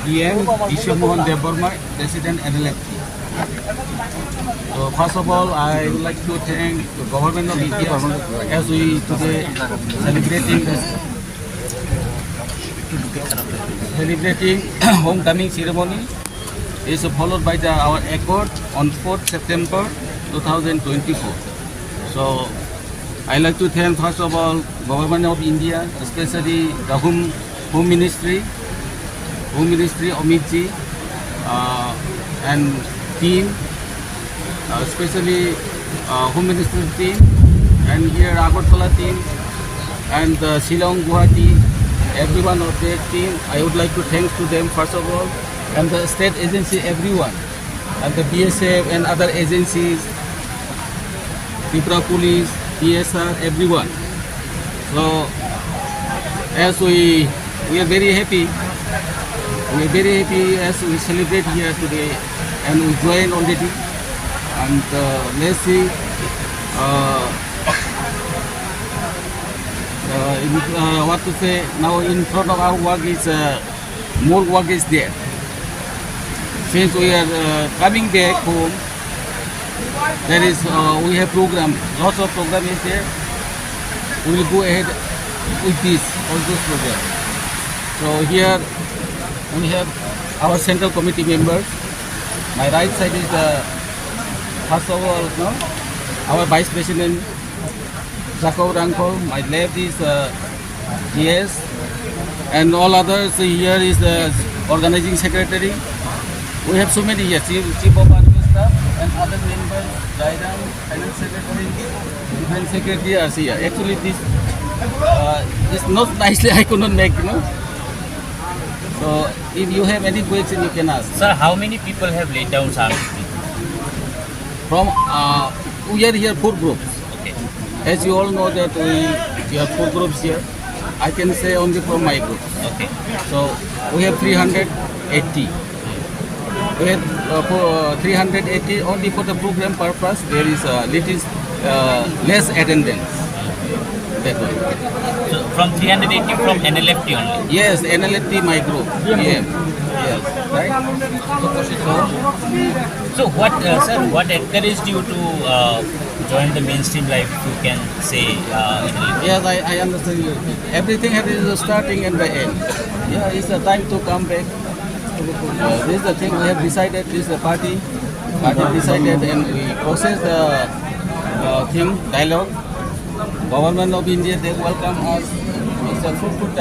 DM Ishwar Mohan Devarma, President NLFT. So first of all, I would like to thank the government of India as we today celebrating homecoming ceremony is followed by our accord on 4th September 2024. So I like to thank first of all government of India, especially the Home Ministry Amit ji and team, especially Home Ministry team and here Agartala team and Shillong Guwahati, everyone of their team. I would like to thank to them first of all, and the state agency, everyone, and the BSF and other agencies, Tripura Police, PSR, everyone. So as we are very happy. We are very happy as we celebrate here today, and we join already. And let's see what to say. Now in front of our work is more work is there. Since we are coming back home, there is we have program. Lots of program is there. We will go ahead with this all those programs. So here we have our central committee members. My right side is first of all our Vice President Jacob Rangkol. My left is GS, and all others. Here is the organizing secretary. We have so many here, chief of army staff and other members, guidance, finance secretary, defense secretary are here. Actually, this is not nicely I could not make, So if you have any question, you can ask. Sir, how many people have laid down arms? From we are here 4 groups. Okay. As you all know that we have 4 groups here. I can say only from my group. Okay. So we have 380. We have 380 only for the program purpose. There is little less attendance. That way. So from 380 from NLFT only? Yes, NLFT my group. Yeah. Yes. Right? So what, sir, what encouraged you to join the mainstream life, you can say? Yes, I understand you. Everything has a starting and the end. Yeah, it's the time to come back. This is the thing we have decided. This is the party. Party decided, and we process the thing, dialogue. Government of India, they welcome us. It's a fruitful time.